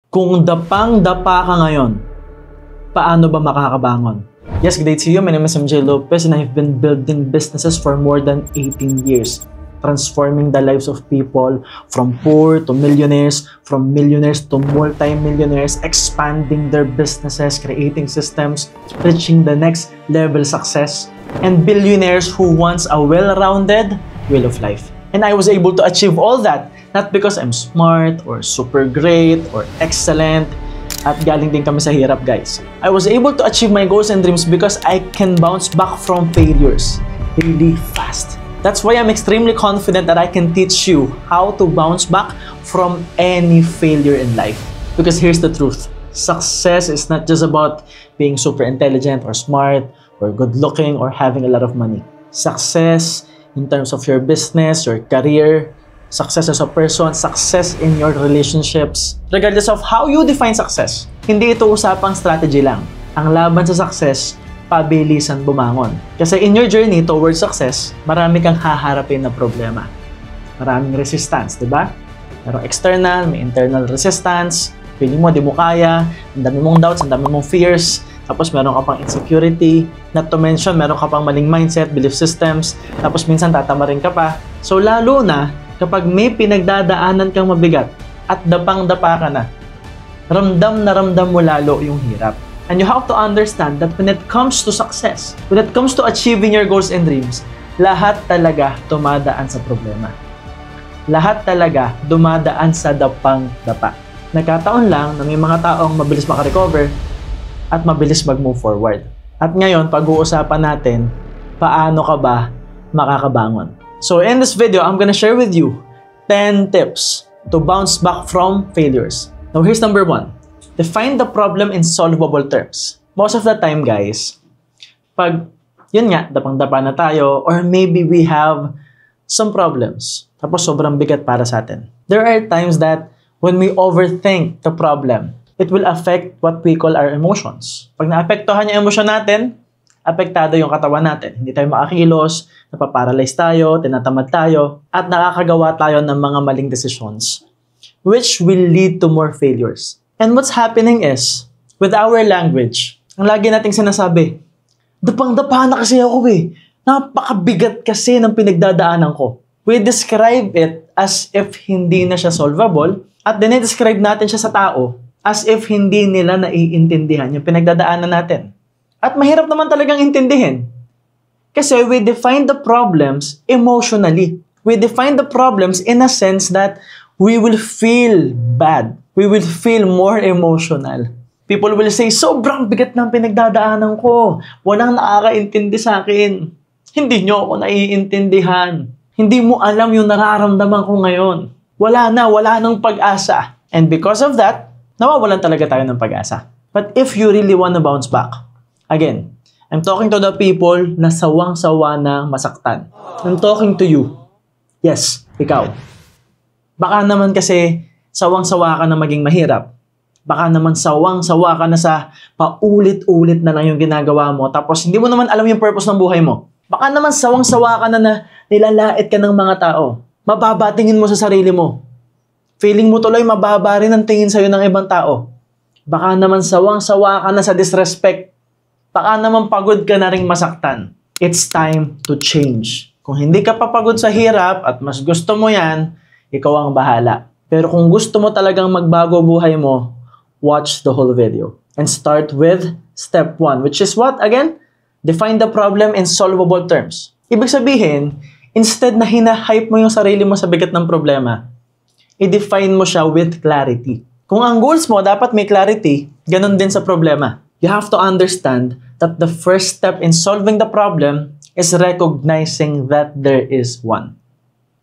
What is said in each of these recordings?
Kung dapang-dapa ka ngayon, paano ba makakabangon? Yes, good day to you. My name is MJ Lopez and I've been building businesses for more than 18 years. Transforming the lives of people from poor to millionaires, from millionaires to multi-millionaires, expanding their businesses, creating systems, reaching the next level success, and billionaires who wants a well-rounded way of life. And I was able to achieve all that, not because I'm smart or super great or excellent, at galing din kami sa hirap, guys. I was able to achieve my goals and dreams because I can bounce back from failures really fast. That's why I'm extremely confident that I can teach you how to bounce back from any failure in life. Because here's the truth. Success is not just about being super intelligent or smart or good looking or having a lot of money. Success in terms of your business, your career, success as a person, success in your relationships, regardless of how you define success. Hindi ito usapang strategy lang. Ang laban sa success, pabilisan bumangon. Kasi in your journey towards success, marami kang haharapin na problema. Maraming resistance, di ba? Merong external, may internal resistance, feeling mo, di mo kaya, ang dami mong doubts, ang dami mong fears, tapos meron ka pang insecurity, not to mention, meron ka pang maling mindset, belief systems, tapos minsan tatamarin ka pa. So lalo na, kapag may pinagdadaanan kang mabigat at dapang-dapa ka na, ramdam na ramdam mo lalo yung hirap. And you have to understand that when it comes to success, when it comes to achieving your goals and dreams, lahat talaga dumadaan sa problema. Lahat talaga dumadaan sa dapang-dapa. Nagkataon lang na may mga taong mabilis makarecover at mabilis mag-move forward. At ngayon, pag-uusapan natin, paano ka ba makakabangon? So in this video, I'm gonna share with you 10 tips to bounce back from failures. Now here's number 1. Define the problem in solvable terms. Most of the time, guys, pag yun nga, dapang-dapa na tayo, or maybe we have some problems, tapos sobrang bigat para sa atin. There are times that when we overthink the problem, it will affect what we call our emotions. Pag naapektuhan yung emosyon natin, apektado yung katawan natin. Hindi tayo makakilos, napaparalyze tayo, tinatamad tayo, at nakakagawa tayo ng mga maling decisions, which will lead to more failures. And what's happening is, with our language, ang lagi nating sinasabi, dapang-dapa na kasi ako eh. Napakabigat kasi ng pinagdadaanan ko. We describe it as if hindi na siya solvable, at dinidescribe natin siya sa tao as if hindi nila naiintindihan yung pinagdadaanan natin. At mahirap naman talagang intindihin. Kasi we define the problems emotionally. We define the problems in a sense that we will feel bad. We will feel more emotional. People will say, sobrang bigat ng pinagdadaanan ko. Walang nakakaintindi sa akin. Hindi nyo ako naiintindihan. Hindi mo alam yung nararamdaman ko ngayon. Wala nang pag-asa. And because of that, nawawalan talaga tayo ng pag-asa. But if you really want to bounce back, again, I'm talking to the people na sawang-sawa na masaktan. I'm talking to you. Yes, ikaw. Baka naman kasi sawang-sawa ka na maging mahirap. Baka naman sawang-sawa ka na sa paulit-ulit na lang yung ginagawa mo tapos hindi mo naman alam yung purpose ng buhay mo. Baka naman sawang-sawa ka na nilalait ka ng mga tao. Mababa tingin mo sa sarili mo. Feeling mo tuloy mababa rin ang tingin sa'yo ng ibang tao. Baka naman sawang-sawa ka na sa disrespect. Baka naman pagod ka na ring masaktan. It's time to change. Kung hindi ka papagod sa hirap at mas gusto mo yan, ikaw ang bahala. Pero kung gusto mo talagang magbago buhay mo, watch the whole video. And start with step 1, which is what? Again, define the problem in solvable terms. Ibig sabihin, instead na hina-hype mo yung sarili mo sa bigat ng problema, i-define mo siya with clarity. Kung ang goals mo dapat may clarity, ganun din sa problema. You have to understand that the first step in solving the problem is recognizing that there is one.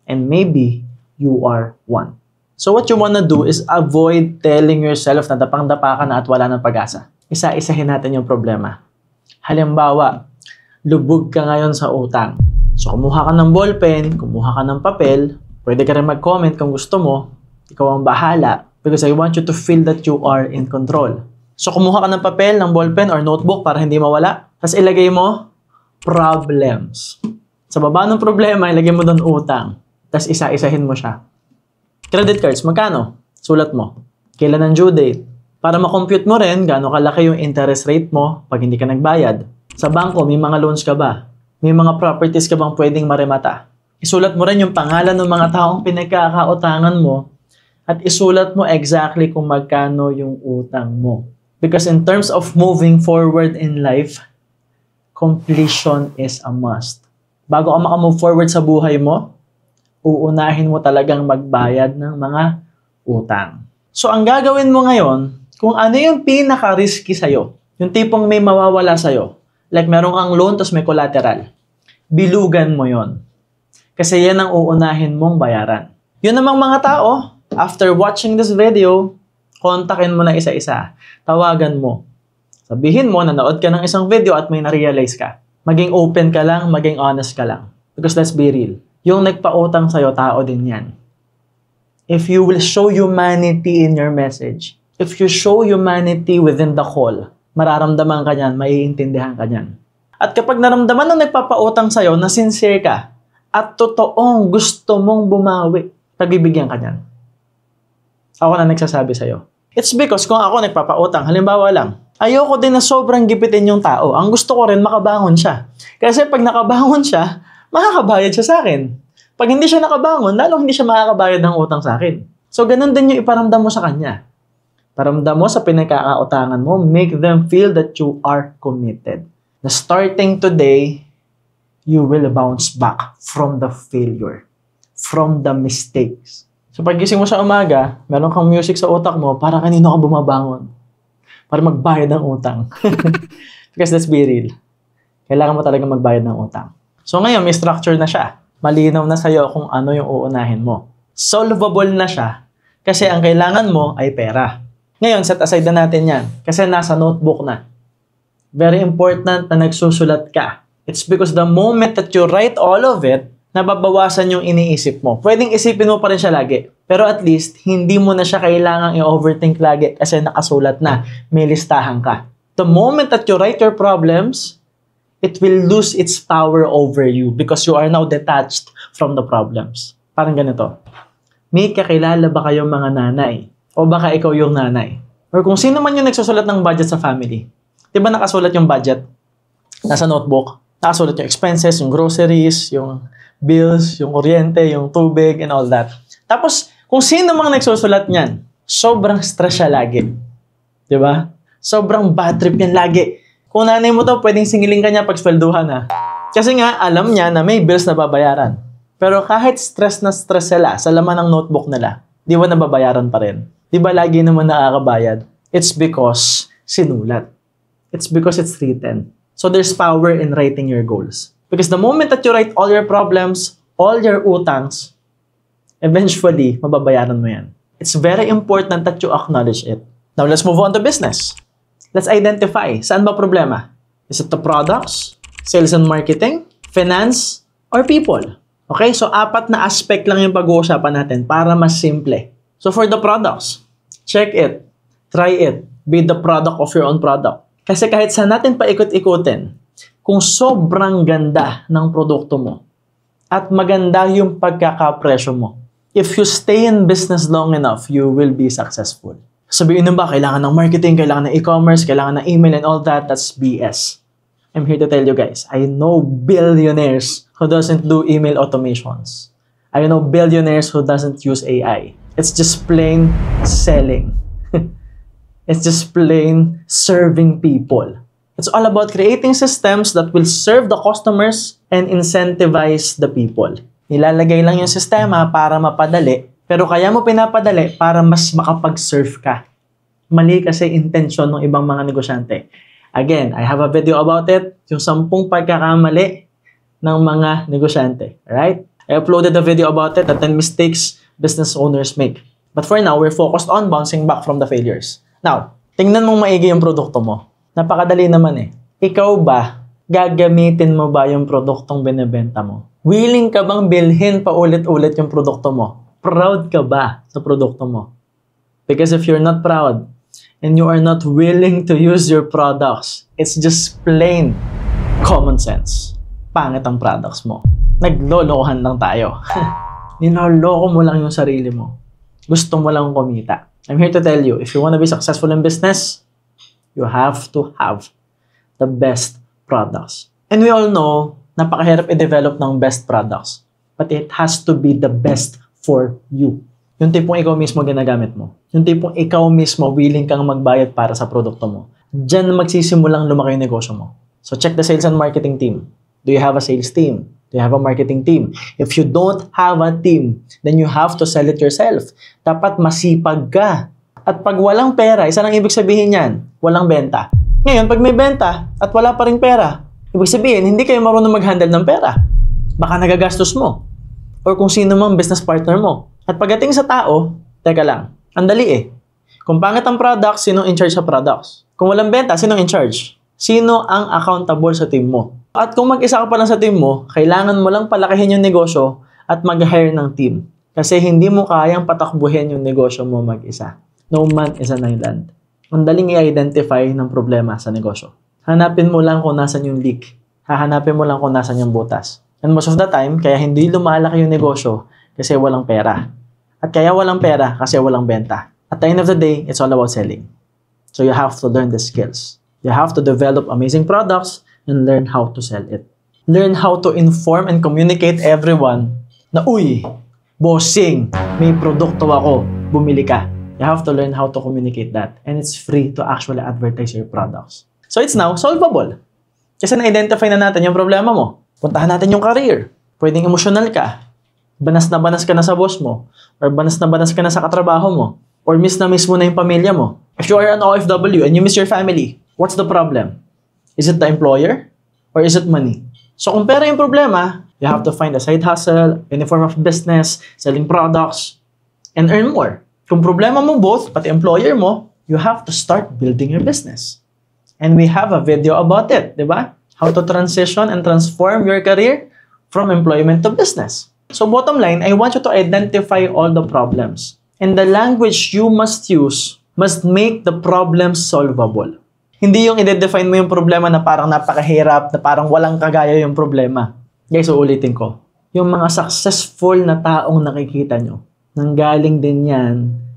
And maybe you are one. So what you wanna do is avoid telling yourself na dapang-dapa ka na at wala ng pag-asa. Isa-isahin natin yung problema. Halimbawa, lubog ka ngayon sa utang. So kumuha ka ng ballpen, kumuha ka ng papel, pwede ka rin mag-comment kung gusto mo. Ikaw ang bahala. Because I want you to feel that you are in control. So, kumuha ka ng papel, ng ballpen, or notebook para hindi mawala. Tapos ilagay mo, problems. Sa baba ng problema, ilagay mo doon utang. Tapos isa-isahin mo siya. Credit cards, magkano? Sulat mo. Kailan ang due date? Para makompute mo rin gaano kalaki yung interest rate mo pag hindi ka nagbayad. Sa bangko, may mga loans ka ba? May mga properties ka bang pwedeng maremata? Isulat mo rin yung pangalan ng mga taong pinagkakautangan mo at isulat mo exactly kung magkano yung utang mo. Because in terms of moving forward in life, completion is a must. Bago ka makamove forward sa buhay mo, uunahin mo talagang magbayad ng mga utang. So, ang gagawin mo ngayon, kung ano yung pinaka-risky sa'yo, yung tipong may mawawala sa'yo, like meron kang loan tapos may collateral, bilugan mo yon. Kasi yan ang uunahin mong bayaran. Yun namang mga tao, after watching this video, kontakin mo na isa-isa. Tawagan mo. Sabihin mo, nanood ka ng isang video at may na-realize ka. Maging open ka lang, maging honest ka lang. Because let's be real. Yung nagpautang sa'yo, tao din yan. If you will show humanity in your message, if you show humanity within the call, mararamdaman ka niyan, maiintindihan ka niyan. At kapag naramdaman ng nagpapautang sa'yo na sincere ka, at totoong gusto mong bumawi, pagbibigyan ka niyan. Ako na nagsasabi sa'yo. It's because kung ako nagpapautang, halimbawa lang, ayoko din na sobrang gipitin yung tao. Ang gusto ko rin makabangon siya. Kasi pag nakabangon siya, makakabayad siya sa akin. Pag hindi siya nakabangon, lalong hindi siya makakabayad ng utang sa akin. So, ganun din yung iparamdam mo sa kanya. Paramdam mo sa pinagkakautangan mo, make them feel that you are committed. Na starting today, you will bounce back from the failure, from the mistakes. So, pag gising mo sa umaga, meron kang music sa utak mo, para kanino ka bumabangon? Para magbayad ng utang. Because let's be real. Kailangan mo talaga magbayad ng utang. So, ngayon, may structure na siya. Malinaw na sa'yo kung ano yung uunahin mo. Solvable na siya kasi ang kailangan mo ay pera. Ngayon, set aside na natin yan kasi nasa notebook na. Very important na nagsusulat ka. It's because the moment that you write all of it, nababawasan yung iniisip mo. Pwedeng isipin mo pa rin siya lagi. Pero at least, hindi mo na siya kailangang i-overthink lagi kasi nakasulat na. May listahan ka. The moment that you write your problems, it will lose its power over you because you are now detached from the problems. Parang ganito. May kakilala ba kayong mga nanay? O baka ikaw yung nanay? Or kung sino man yung nagsusulat ng budget sa family. Diba nakasulat yung budget? Nasa notebook. Nakasulat yung expenses, yung groceries, yung bills, yung kuryente, yung tubig, and all that. Tapos, kung sino mang nagsusulat niyan, sobrang stress siya lagi. Diba? Sobrang bad trip yan lagi. Kung nanay mo to, pwedeng singiling ka niya pag swelduhan ha. Kasi nga, alam niya na may bills na babayaran. Pero kahit stress na stress sila sa laman ng notebook nila, di ba nababayaran pa rin? Di ba lagi naman nakakabayad? It's because sinulat. It's because it's written. So there's power in writing your goals. Because the moment that you write all your problems, all your utangs, eventually, mababayaran mo yan. It's very important that you acknowledge it. Now, let's move on to business. Let's identify. Saan ba problema? Is it the products, sales and marketing, finance, or people? Okay, so 4 na aspect lang yung pag-uusapan natin para mas simple. So for the products, check it, try it, be the product of your own product. Kasi kahit saan natin paikot-ikutin, kung sobrang ganda ng produkto mo at maganda yung pagkakapresyo mo, if you stay in business long enough, you will be successful. Sabihin nyo ba, kailangan ng marketing, kailangan ng e-commerce, kailangan ng email and all that, that's BS. I'm here to tell you guys, I know billionaires who doesn't do email automations. I know billionaires who doesn't use AI. It's just plain selling. It's just plain serving people. It's all about creating systems that will serve the customers and incentivize the people. Nilalagay lang yung sistema para mapadali, pero kaya mo pinapadali para mas makapag-serve ka. Mali kasi intention ng ibang mga negosyante. Again, I have a video about it, yung 10 pagkakamali ng mga negosyante. Alright? I uploaded a video about it, the 10 mistakes business owners make. But for now, we're focused on bouncing back from the failures. Now, tingnan mong maigi yung produkto mo. Napakadali naman eh. Ikaw ba, gagamitin mo ba yung produktong binibenta mo? Willing ka bang bilhin pa ulit-ulit yung produkto mo? Proud ka ba sa produkto mo? Because if you're not proud, and you are not willing to use your products, it's just plain common sense. Pangit ang products mo. Naglolokohan lang tayo. Ninoloko mo lang yung sarili mo. Gusto mo lang kumita. I'm here to tell you, if you want to be successful in business, you have to have the best products. And we all know, napakahirap i-develop ng best products. But it has to be the best for you. Yung tipong ikaw mismo ginagamit mo. Yung tipong ikaw mismo willing kang magbayad para sa produkto mo. Diyan magsisimulang lumaki yung negosyo mo. So check the sales and marketing team. Do you have a sales team? Do you have a marketing team? If you don't have a team, then you have to sell it yourself. Dapat masipag ka. At pag walang pera, isa lang ibig sabihin yan, walang benta. Ngayon, pag may benta at wala pa ring pera, ibig sabihin, hindi kayo marunong mag-handle ng pera. Baka nagagastos mo. Or kung sino mang business partner mo. At pagdating sa tao, teka lang, ang dali eh. Kung pangit ang product, sinong in charge sa products? Kung walang benta, sinong in charge? Sino ang accountable sa team mo? At kung mag-isa ka pa lang sa team mo, kailangan mo lang palakihin yung negosyo at mag-hire ng team. Kasi hindi mo kayang patakbuhin yung negosyo mo mag-isa. No man is an island. Ang daling i-identify ng problema sa negosyo. Hanapin mo lang kung nasan yung leak. Hahanapin mo lang kung nasan yung butas. And most of the time, kaya hindi lumalaki yung negosyo kasi walang pera. At kaya walang pera kasi walang benta. At the end of the day, it's all about selling. So you have to learn the skills. You have to develop amazing products and learn how to sell it. Learn how to inform and communicate everyone na, uy, bossing, may produkto ako, bumili ka. You have to learn how to communicate that. And it's free to actually advertise your products. So it's now solvable. Kasi na-identify na natin yung problema mo. Puntahan natin yung career. Pwedeng emotional ka. Banas ka na sa boss mo. Or banas ka na sa katrabaho mo. Or miss mo na yung pamilya mo. If you are an OFW and you miss your family, what's the problem? Is it the employer? Or is it money? So kung pera yung problema, you have to find a side hustle, any form of business, selling products, and earn more. Kung problema mo both, pati employer mo, you have to start building your business. And we have a video about it, di ba? How to transition and transform your career from employment to business. So bottom line, I want you to identify all the problems. And the language you must use must make the problem solvable. Hindi yung i-define mo yung problema na parang napakahirap, na parang walang kagaya yung problema. Guys, uulitin ko. Yung mga successful na taong nakikita nyo, nanggaling din yan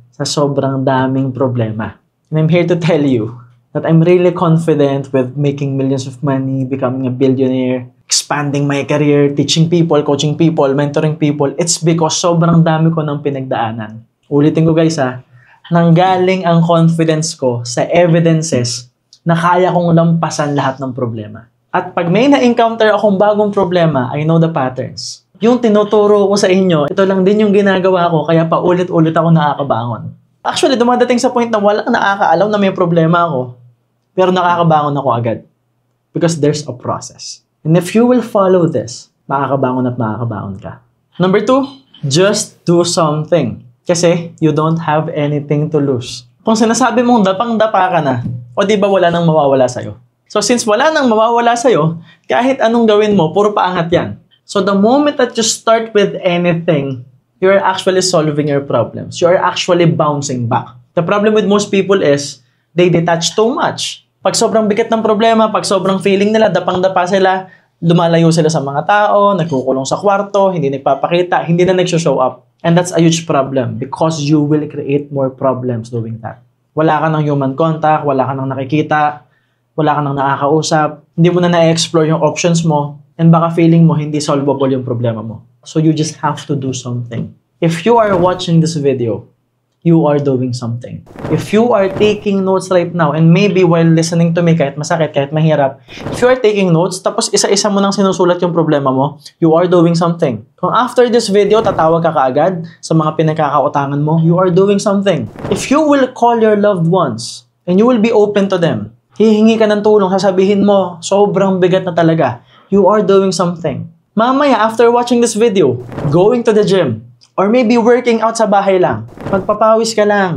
sa sobrang daming problema. And I'm here to tell you that I'm really confident with making millions of money, becoming a billionaire, expanding my career, teaching people, coaching people, mentoring people. It's because sobrang dami ko ng pinagdaanan. Ulitin ko guys nanggaling ang confidence ko sa evidences na kaya kong lampasan lahat ng problema. At pag may na-encounter akong bagong problema, I know the patterns. Yung tinuturo ko sa inyo, ito lang din yung ginagawa ko, kaya paulit-ulit ako nakakabangon. Actually, dumadating sa point na walang nakakaalam na may problema ako, pero nakakabangon ako agad. Because there's a process. And if you will follow this, makakabangon at makakabangon ka. Number 2, just do something. Kasi you don't have anything to lose. Kung sinasabi mong dapang-dapa ka na, o di ba wala nang mawawala sa'yo? So since wala nang mawawala sa'yo, kahit anong gawin mo, puro paangat yan. So the moment that you start with anything, you're actually solving your problems. You are actually bouncing back. The problem with most people is, they detach too much. Pag sobrang bigat ng problema, pag sobrang feeling nila, dapang-dapa sila, lumalayo sila sa mga tao, nagkukulong sa kwarto, hindi nagpapakita, hindi na nagsho-show up. And that's a huge problem because you will create more problems doing that. Wala ka ng human contact, wala ka ng nakikita, wala ka ng nakakausap, hindi mo na na-explore yung options mo, and baka feeling mo hindi solvable yung problema mo. So you just have to do something. If you are watching this video, you are doing something. If you are taking notes right now, and maybe while listening to me, kahit masakit, kahit mahirap, if you are taking notes, tapos isa-isa mo nang sinusulat yung problema mo, you are doing something. Kung after this video, tatawag ka kaagad sa mga pinagkakautangan mo, you are doing something. If you will call your loved ones, and you will be open to them, hihingi ka ng tulong, sasabihin mo, sobrang bigat na talaga, you are doing something. Mamaya, after watching this video, going to the gym, or maybe working out sa bahay lang, magpapawis ka lang,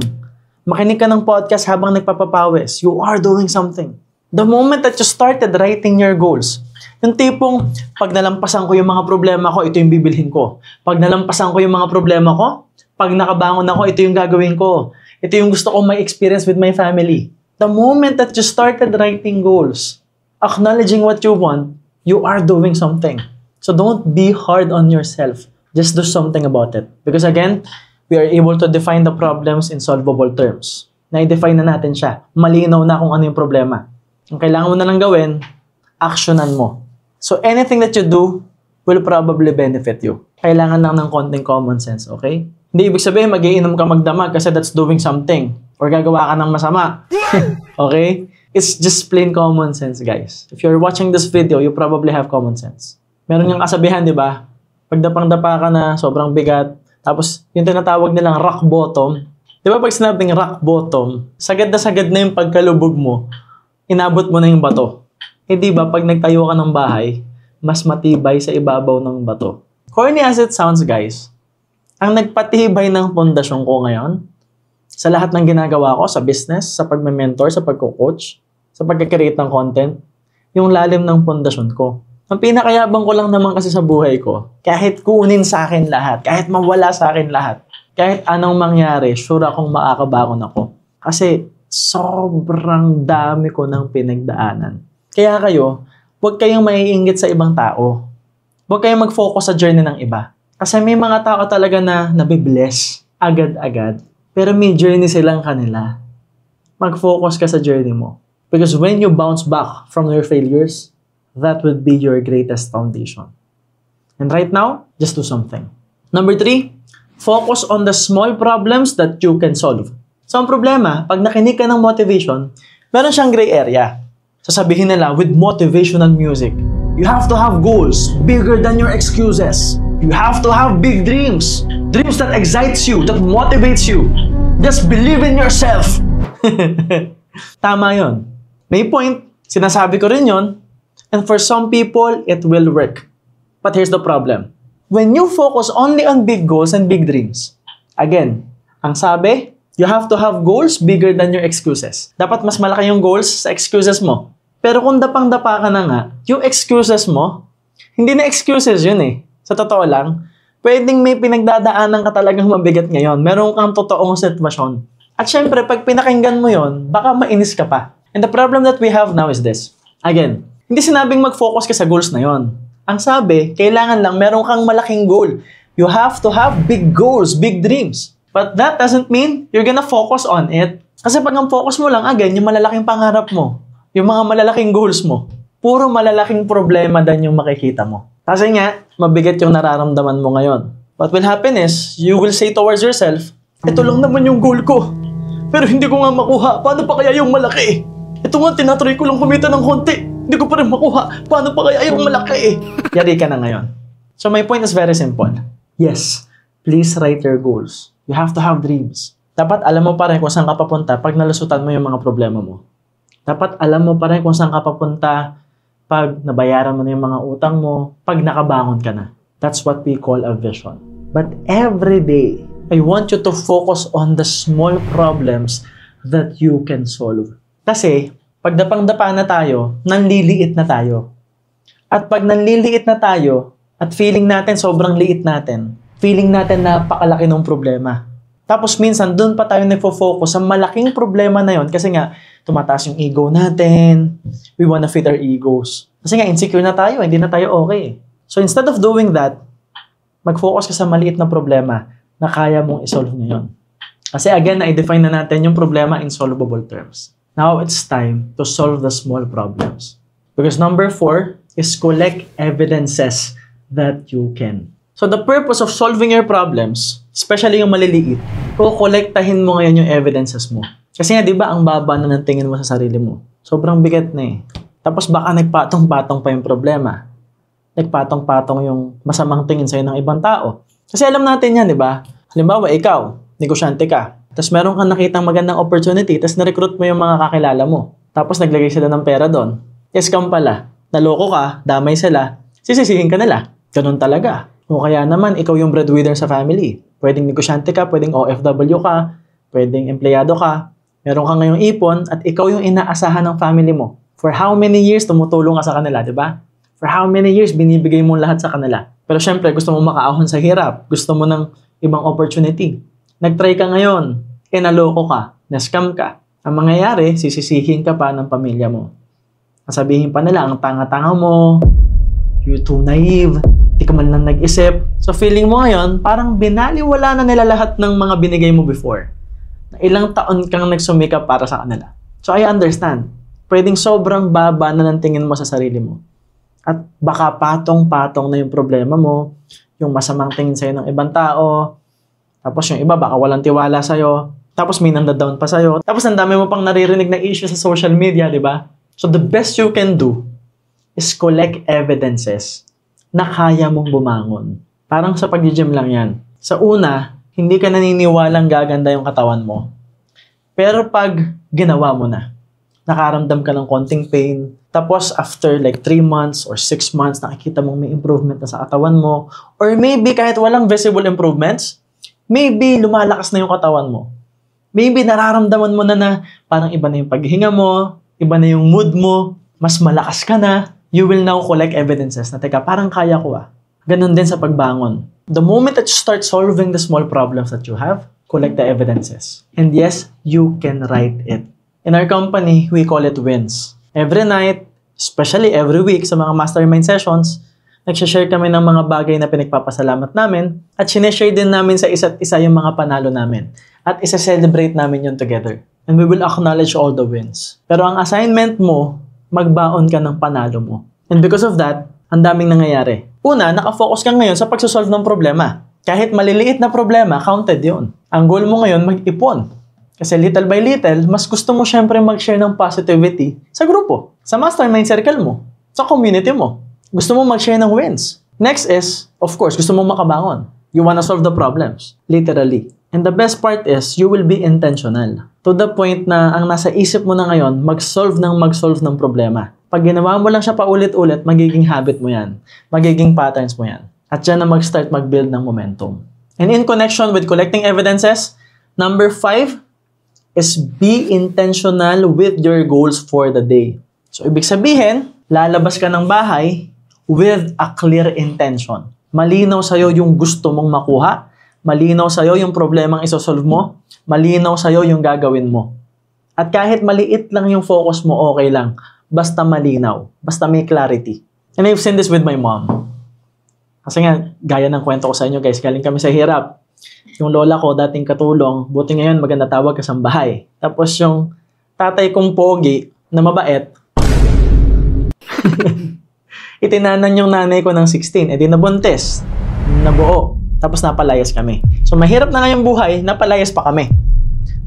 makinig ka ng podcast habang nagpapapawis, you are doing something. The moment that you started writing your goals, yung tipong, pag nalampasan ko yung mga problema ko, ito yung bibilhin ko. Pag nalampasan ko yung mga problema ko, pag nakabangon ako, ito yung gagawin ko. Ito yung gusto kong may experience with my family. The moment that you started writing goals, acknowledging what you want, you are doing something. So don't be hard on yourself. Just do something about it. Because again, we are able to define the problems in solvable terms. Na-define na natin siya. Malinaw na kung ano yung problema. Ang kailangan mo na lang gawin, actionan mo. So anything that you do will probably benefit you. Kailangan lang ng konting common sense, okay? Hindi ibig sabihin mag-iinom ka magdamag kasi that's doing something. Or gagawa ka ng masama. Okay? It's just plain common sense, guys. If you're watching this video, you probably have common sense. Meron yung kasabihan, di ba? Pagdapang-dapa ka na, sobrang bigat. Tapos, yung tinatawag nilang rock bottom. Di ba pag sinabing rock bottom, sagad na yung pagkalubog mo, inabot mo na yung bato. Eh di ba, pag nagtayo ka ng bahay, mas matibay sa ibabaw ng bato. Corny as it sounds, guys, ang nagpatibay ng pundasyon ko ngayon, sa lahat ng ginagawa ko, sa business, sa pagme-mentor, sa pagko-coach, sa pagkakreate ng content, yung lalim ng pundasyon ko. Ang pinakayabang ko lang naman kasi sa buhay ko, kahit kunin sa akin lahat, kahit mawala sa akin lahat, kahit anong mangyari, sure akong makakabangon ako. Kasi sobrang dami ko ng pinagdaanan. Kaya kayo, huwag kayong maiinggit sa ibang tao. Huwag kayong mag-focus sa journey ng iba. Kasi may mga tao talaga na nabibless agad-agad. Pero may journey silang kanila. Mag-focus ka sa journey mo. Because when you bounce back from your failures, that would be your greatest foundation. And right now, just do something. Number 3, focus on the small problems that you can solve. So ang problema, pag nakinig ka ng motivation, meron siyang gray area. Sasabihin nila with motivational music, you have to have goals bigger than your excuses. You have to have big dreams. Dreams that excites you, that motivates you. Just believe in yourself. Tama yon. May point, sinasabi ko rin yon. And for some people, it will work. But here's the problem. When you focus only on big goals and big dreams, again, ang sabi, you have to have goals bigger than your excuses. Dapat mas malaki yung goals sa excuses mo. Pero kung dapang-dapa ka na nga, yung excuses mo, hindi na excuses yun eh. Sa totoo lang, pwedeng may pinagdadaanan ka talagang mabigat ngayon. Meron kang totoong sitwasyon. At syempre, pag pinakinggan mo yon, baka mainis ka pa. And the problem that we have now is this. Again, hindi sinabing mag-focus ka sa goals na yon. Ang sabi, kailangan lang meron kang malaking goal. You have to have big goals, big dreams. But that doesn't mean you're gonna focus on it. Kasi pag ang focus mo lang, again, yung malalaking pangarap mo, yung mga malalaking goals mo, puro malalaking problema din yung makikita mo. Kasi nga, mabigat yung nararamdaman mo ngayon. What will happen is, you will say towards yourself, ito lang naman yung goal ko. Pero hindi ko nga makuha. Paano pa kaya yung malaki? Ito nga, tinatry ko lang kumita ng konti. Hindi ko pa rin makuha. Paano pa kaya yung malaki? Yari ka na ngayon. So my point is very simple. Yes, please write your goals. You have to have dreams. Dapat alam mo pa rin kung saan ka papunta pag nalusutan mo yung mga problema mo. Dapat alam mo pa rin kung saan ka papunta pag nabayaran mo na yung mga utang mo, pag nakabangon ka na. That's what we call a vision. But every day, I want you to focus on the small problems that you can solve. Kasi, pag dapang-dapa na tayo, nanliliit na tayo. At pag nanliliit na tayo, at feeling natin sobrang liit natin, feeling natin napakalaki ng problema. Tapos minsan, doon pa tayo nagfo-focus sa malaking problema na yon kasi nga, tumataas yung ego natin. We wanna feed our egos. Kasi nga, insecure na tayo. Hindi na tayo okay. So, instead of doing that, mag-focus ka sa maliit na problema na kaya mong isolve ngayon. Kasi again, na-define na natin yung problema in solvable terms. Now, it's time to solve the small problems. Because number 4 is collect evidences that you can. So, the purpose of solving your problems, especially yung maliliit, kukolektahin mo ngayon yung evidences mo. Kasi nga, di ba, ang baba na ng tingin mo sa sarili mo. Sobrang bigat na eh. Tapos baka nagpatong-patong pa yung problema. Nagpatong-patong yung masamang tingin sa'yo ng ibang tao. Kasi alam natin yan, di ba? Halimbawa, ikaw, negosyante ka. Tapos meron kang nakitang magandang opportunity, tapos na-recruit mo yung mga kakilala mo. Tapos naglagay sila ng pera doon. Scam pala. Naloko ka, damay sila, sisisihin ka nila. Ganun talaga. O kaya naman, ikaw yung breadwinner sa family. Pwedeng negosyante ka, pwedeng OFW ka, pwedeng empleyado ka. Meron ka ngayong ipon at ikaw yung inaasahan ng family mo. For how many years tumutulong ka sa kanila, di ba? For how many years binibigay mo lahat sa kanila. Pero syempre, gusto mo makaahon sa hirap. Gusto mo ng ibang opportunity. Nag-try ka ngayon, naloko ka, na-scam ka. Ang mangyayari, sisisihin ka pa ng pamilya mo. Sasabihin pa nila, ang tanga-tanga mo, you're too naive, Di ka man lang nag-isip. So feeling mo ngayon, parang binaliwala na nila lahat ng mga binigay mo before. Na ilang taon kang nagsumikap para sa kanila. So I understand. Pwedeng sobrang baba na ng tingin mo sa sarili mo. At baka patong-patong na yung problema mo, yung masamang tingin sa'yo ng ibang tao, tapos yung iba baka walang tiwala sa'yo, tapos may nanda-down pa sa'yo, tapos ang dami mo pang naririnig na issue sa social media, di ba? So the best you can do is collect evidences na kaya mong bumangon. Parang sa pag-gym lang yan. Sa una, hindi ka naniniwalang gaganda yung katawan mo. Pero pag ginawa mo na, nakaramdam ka ng konting pain, tapos after like 3 months or 6 months, nakikita mong may improvement na sa katawan mo, or maybe kahit walang visible improvements, maybe lumalakas na yung katawan mo. Maybe nararamdaman mo na parang iba na yung paghinga mo, iba na yung mood mo, mas malakas ka na. You will now collect evidences na, teka, parang kaya ko ah. Ganun din sa pagbangon. The moment that you start solving the small problems that you have, collect the evidences. And yes, you can write it. In our company, we call it wins. Every night, especially every week sa mga mastermind sessions, nagsashare kami ng mga bagay na pinagpapasalamat namin at sineshare din namin sa isa't isa yung mga panalo namin. At isa-celebrate namin yun together. And we will acknowledge all the wins. Pero ang assignment mo, magbaon ka ng panalo mo. And because of that, ang daming nangyayari. Una, nakafocus ka ngayon sa pagsosolve ng problema. Kahit maliliit na problema, counted yun. Ang goal mo ngayon, mag-ipon. Kasi little by little, mas gusto mo syempre mag-share ng positivity sa grupo, sa mastermind circle mo, sa community mo. Gusto mo mag-share ng wins. Next is, of course, gusto mo makabangon. You wanna solve the problems. Literally. And the best part is, you will be intentional. To the point na ang nasa isip mo na ngayon, mag-solve ng problema. Pag ginawa mo lang siya paulit-ulit, magiging habit mo yan. Magiging patterns mo yan. At dyan na mag-start mag-build ng momentum. And in connection with collecting evidences, number 5 is be intentional with your goals for the day. So, ibig sabihin, lalabas ka ng bahay with a clear intention. Malinaw sa'yo yung gusto mong makuha. Malinaw sa'yo yung problemang isosolve mo. Malinaw sa'yo yung gagawin mo. At kahit maliit lang yung focus mo, okay lang. Basta malinaw. Basta may clarity. And I've seen this with my mom. Kasi nga, gaya ng kwento ko sa inyo guys, galing kami sa hirap. Yung lola ko, dating katulong, buti ngayon maganda tawag kasambahay. Tapos yung tatay kong pogi, na mabait, itinanan yung nanay ko ng 16, edi nabuntis, nabuo. Tapos napalayas kami. So mahirap na ngayong buhay, napalayas pa kami.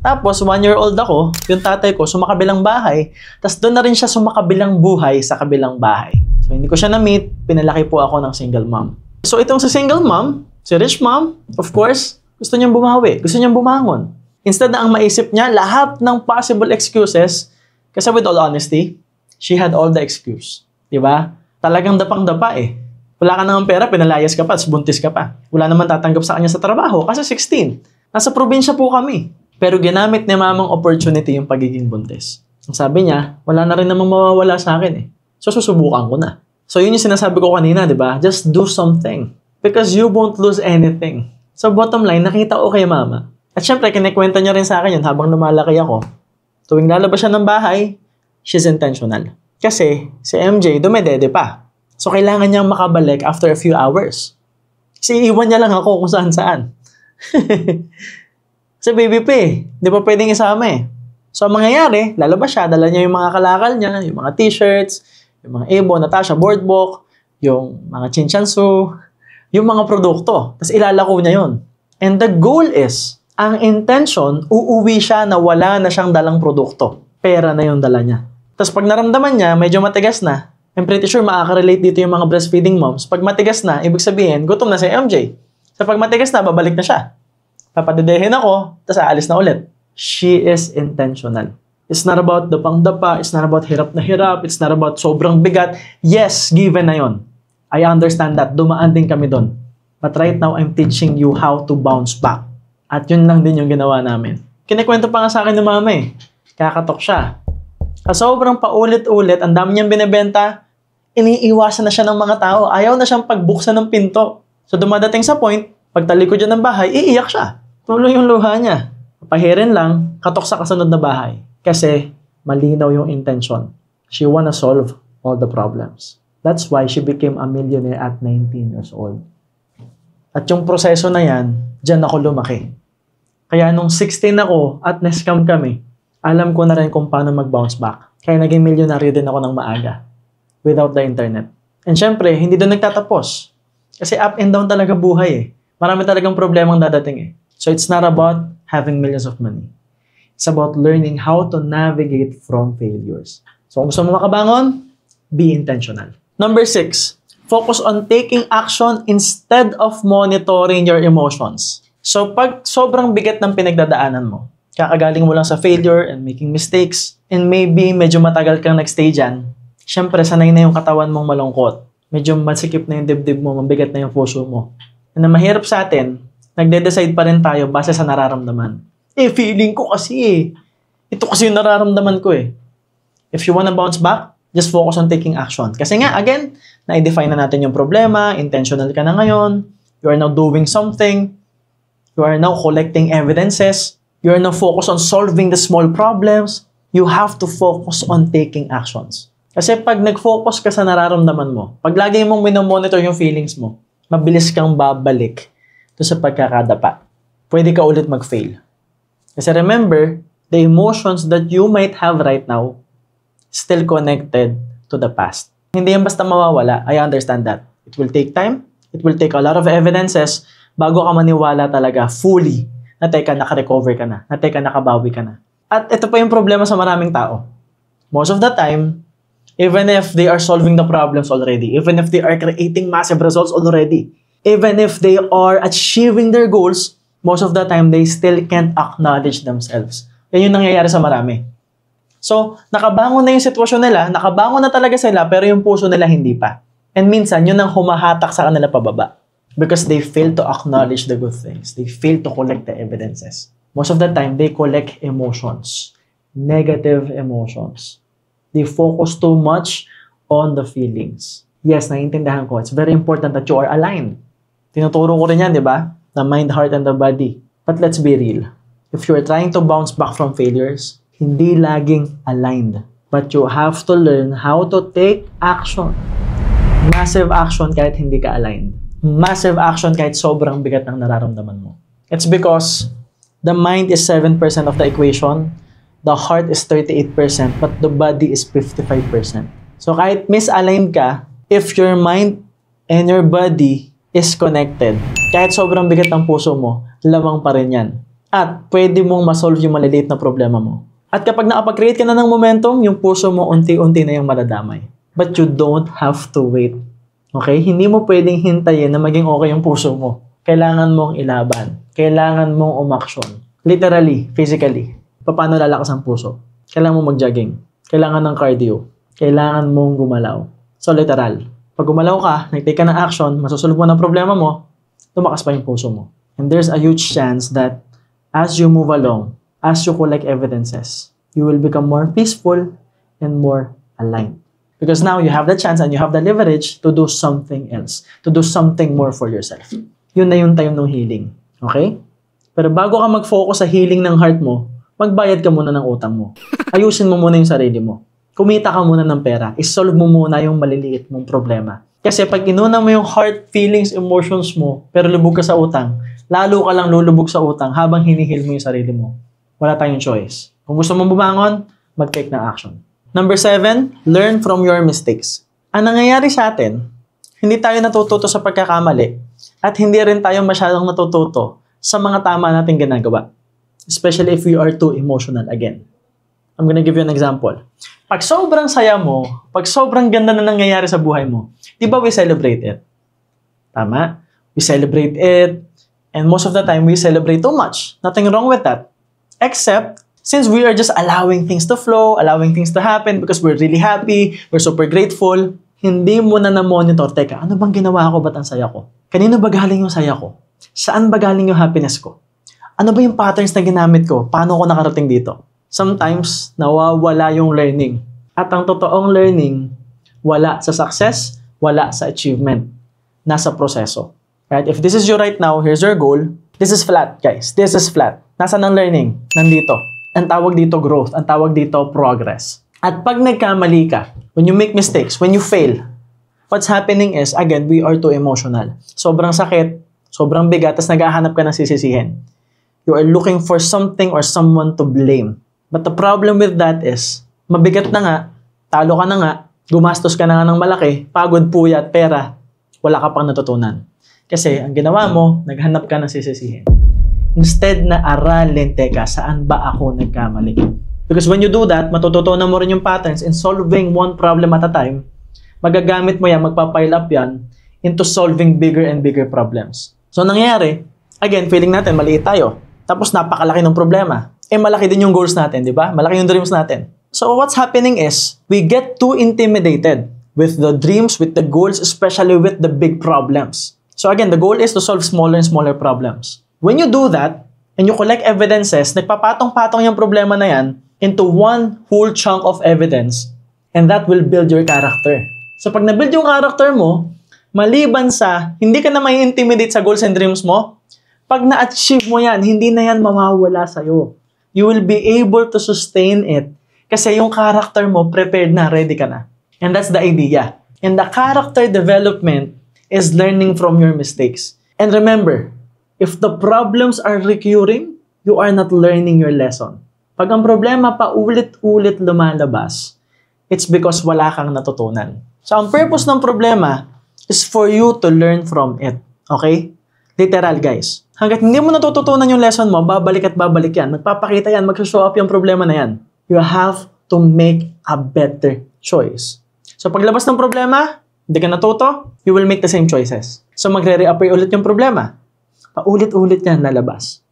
Tapos 1-year-old ako, yung tatay ko sumakabilang bahay, tapos doon na rin siya sumakabilang buhay sa kabilang bahay. So hindi ko siya na-meet, pinalaki po ako ng single mom. So itong si single mom, si rich mom, of course, gusto niyang bumawi, gusto niyang bumangon. Instead na ang maisip niya, lahat ng possible excuses, kasi with all honesty, she had all the excuse. Diba? Talagang dapang-dapa eh. Wala ka naman pera, pinalayas ka pa, buntis ka pa. Wala naman tatanggap sa kanya sa trabaho kasi 16. Nasa probinsya po kami. Pero ginamit ni mamang opportunity yung pagiging buntis. Ang sabi niya, wala na rin namang mawawala sa akin eh. So susubukan ko na. So yun yung sinasabi ko kanina, di ba? Just do something. Because you won't lose anything. So bottom line, nakita ko kay mama. At syempre, kinikwenta niya rin sa akin yun habang lumalaki ako. Tuwing lalabas siya ng bahay, she's intentional. Kasi si MJ, dumedede pa. So, kailangan niyang makabalik after a few hours. Kasi iwan niya lang ako kung saan-saan. Kasi baby pa eh. Di pa pwedeng isama eh. So, ang mangyayari, lalabas siya, dala niya yung mga kalakal niya, yung mga t-shirts, yung mga Ebo, Natasha, boardwalk, yung mga chinchansu, yung mga produkto. Tapos ilalako niya yun. And the goal is, ang intention, uuwi siya na wala na siyang dalang produkto. Pera na yung dala niya. Tapos pag naramdaman niya, medyo matigas na, I'm pretty sure makaka-relate dito yung mga breastfeeding moms. Pag matigas na, ibig sabihin, gutom na si MJ. So pag matigas na, babalik na siya. Papadedehin ako, tapos aalis na ulit. She is intentional. It's not about dapang-dapa, it's not about hirap na hirap, it's not about sobrang bigat. Yes, given na yon. I understand that. Dumaan din kami doon. But right now, I'm teaching you how to bounce back. At yun lang din yung ginawa namin. Kinikwento pa nga sa akin ng mama eh. Kakatok siya. Sobrang paulit-ulit, ang dami niyang binibenta, iniiwasan na siya ng mga tao. Ayaw na siyang pagbuksan ng pinto. So dumadating sa point, pagtalikod dyan ng bahay, iiyak siya. Tuloy yung luha niya. Pahirin lang, katok sa kasunod na bahay. Kasi malinaw yung intention. She wanna solve all the problems. That's why she became a millionaire at 19 years old. At yung proseso na yan, dyan ako lumaki. Kaya nung 16 ako at na-scam kami, alam ko na rin kung paano mag-bounce back. Kaya naging milyonaryo din ako ng maaga without the internet. And syempre, hindi doon nagtatapos. Kasi up and down talaga buhay eh. Marami talagang problemang dadating eh. So it's not about having millions of money. It's about learning how to navigate from failures. So kung gusto mo makabangon, be intentional. Number 6, focus on taking action instead of monitoring your emotions. So pag sobrang bigat ng pinagdadaanan mo, kakagaling mo lang sa failure and making mistakes, and maybe medyo matagal kang nagstay dyan, syempre sanay na yung katawan mong malungkot. Medyo masikip na yung dibdib mo, mabigat na yung puso mo. And na mahirap sa atin, nagde-decide pa rin tayo base sa nararamdaman. Feeling ko kasi eh. Ito kasi yung nararamdaman ko eh. If you wanna bounce back, just focus on taking action. Kasi nga, again, na-define na natin yung problema, intentional ka na ngayon, you are now doing something, you are now collecting evidences, you are now focused on solving the small problems, you have to focus on taking actions. Kasi pag nag-focus ka sa nararamdaman mo, pag lagi mong minomonitor yung feelings mo, mabilis kang babalik to sa pagkakadapa. Pwede ka ulit mag-fail. Kasi remember, the emotions that you might have right now still connected to the past. Hindi yan basta mawawala. I understand that. It will take time. It will take a lot of evidences bago ka maniwala talaga fully na teka, naka-recover ka na. Na teka, nakabawi ka na. At ito pa yung problema sa maraming tao. Most of the time, even if they are solving the problems already, even if they are creating massive results already, even if they are achieving their goals, most of the time, they still can't acknowledge themselves. Yan yung nangyayari sa marami. So, nakabangon na yung sitwasyon nila, nakabangon na talaga sila, pero yung puso nila hindi pa. And minsan, yun ang humahatak sa kanila pababa. Because they fail to acknowledge the good things. They fail to collect the evidences. Most of the time, they collect emotions. Negative emotions. They focus too much on the feelings. Yes, naiintindihan ko. It's very important that you are aligned. Tinuturo ko rin yan, di ba? The mind, heart, and the body. But let's be real. If you're trying to bounce back from failures, hindi laging aligned. But you have to learn how to take action. Massive action kahit hindi ka aligned. Massive action kahit sobrang bigat ng nararamdaman mo. It's because the mind is 7% of the equation, the heart is 38%, but the body is 55%. So kahit misaligned ka, if your mind and your body is connected, kahit sobrang bigat ng puso mo, lamang pa rin yan. At pwede mong masolve yung maliliit na problema mo. At kapag nakapag-create ka na ng momentum, yung puso mo unti-unti na yung madadamay. But you don't have to wait. Okay? Hindi mo pwedeng hintayin na maging okay yung puso mo. Kailangan mong ilaban. Kailangan mong umaksyon. Literally, physically. Paano lalakas ang puso? Kailangan mong mag-jogging. Kailangan ng cardio. Kailangan mong gumalaw. So literal. Pag gumalaw ka, nag-take ka ng action, masusolve mo ng problema mo, lumakas pa yung puso mo. And there's a huge chance that as you move along, as you collect evidences, you will become more peaceful and more aligned. Because now you have the chance and you have the leverage to do something else, to do something more for yourself. Yun na yung time ng healing. Okay? Pero bago ka mag-focus sa healing ng heart mo, magbayad ka muna ng utang mo. Ayusin mo muna yung sarili mo. Kumita ka muna ng pera. Isolve mo muna yung maliliit mong problema. Kasi pag inuna mo yung heart, feelings, emotions mo, pero lubog ka sa utang, lalo ka lang lulubog sa utang habang hinihil mo yung sarili mo. Wala tayong choice. Kung gusto mong bumangon, mag-take ng action. Number 7, learn from your mistakes. Ang nangyayari sa atin, hindi tayo natututo sa pagkakamali at hindi rin tayo masyadong natututo sa mga tama nating ginagawa. Especially if we are too emotional again. I'm gonna give you an example. Pag sobrang saya mo, pag sobrang ganda na nangyayari sa buhay mo, di ba we celebrate it? Tama? We celebrate it, and most of the time, we celebrate too much. Nothing wrong with that. Except, since we are just allowing things to flow, allowing things to happen because we're really happy, we're super grateful, hindi mo na na-monitor, teka, ano bang ginawa ko, ba't ang saya ko? Kanino ba galing yung saya ko? Saan ba galing yung happiness ko? Ano ba yung patterns na ginamit ko? Paano ko nakarating dito? Sometimes, nawawala yung learning. At ang totoong learning, wala sa success, wala sa achievement. Nasa proseso. Right? If this is you right now, here's your goal. This is flat, guys. This is flat. Nasaan ang learning? Nandito. Ang tawag dito growth. Ang tawag dito progress. At pag nagkamali ka, when you make mistakes, when you fail, What's happening is, again, we are too emotional. Sobrang sakit, sobrang bigat, tapos naghahanap ka ng sisisihin. You are looking for something or someone to blame. But the problem with that is, mabigat na nga, talo ka na nga, gumastos ka na nga ng malaki, pagod, puyat, pera, wala ka pang natutunan. Kasi ang ginawa mo, naghanap ka ng sisisihin. Instead na aralin, teka, saan ba ako nagkamali? Because when you do that, matututunan mo rin yung patterns in solving one problem at a time. Magagamit mo yan, magpapile up yan into solving bigger and bigger problems. So, nangyayari, again, feeling natin, maliit tayo. Tapos, napakalaki ng problema. Malaki din yung goals natin, di ba? Malaki yung dreams natin. So, what's happening is, we get too intimidated with the dreams, with the goals, especially with the big problems. So, again, the goal is to solve smaller and smaller problems. When you do that, and you collect evidences, nagpapatong-patong yung problema na yan into one whole chunk of evidence, and that will build your character. So, pag na-build yung character mo, maliban sa, hindi ka na may intimidate sa goals and dreams mo, pag na-achieve mo yan, hindi na yan mawawala sa'yo. You will be able to sustain it kasi yung character mo, prepared na, ready ka na. And that's the idea. And the character development is learning from your mistakes. And remember, if the problems are recurring, you are not learning your lesson. Pag ang problema pa ulit-ulit lumalabas, it's because wala kang natutunan. So, ang purpose ng problema is for you to learn from it. Okay? Literal, guys. Hanggat hindi mo natututunan yung lesson mo, babalik at babalik yan. Magpapakita yan, mag-show up yung problema na yan. You have to make a better choice. So, paglabas ng problema, hindi ka natuto, you will make the same choices. So, magre-reappear ulit yung problema. Paulit-ulit yan lalabas.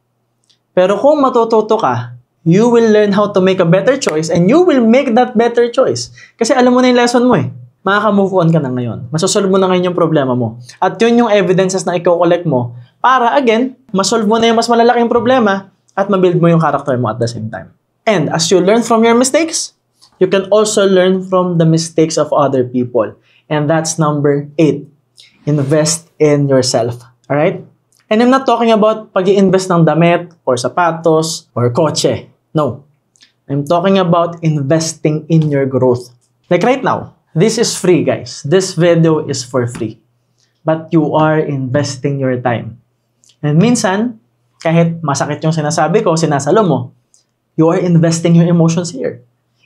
Pero kung matututo ka, you will learn how to make a better choice and you will make that better choice. Kasi alam mo na yung lesson mo eh. Makaka-move on ka na ngayon. Masosolve mo na ngayon yung problema mo. At yun yung evidences na i-collect mo para, again, masolve mo na yung mas malalaking problema at mabuild mo yung character mo at the same time. And as you learn from your mistakes, you can also learn from the mistakes of other people. And that's number 8. Invest in yourself. Alright? And I'm not talking about pag-i-invest ng damit or sapatos or kotse. No. I'm talking about investing in your growth. Like right now, this is free, guys. This video is for free. But you are investing your time. And minsan, kahit masakit yung sinasabi ko, sinasalo mo, you are investing your emotions here.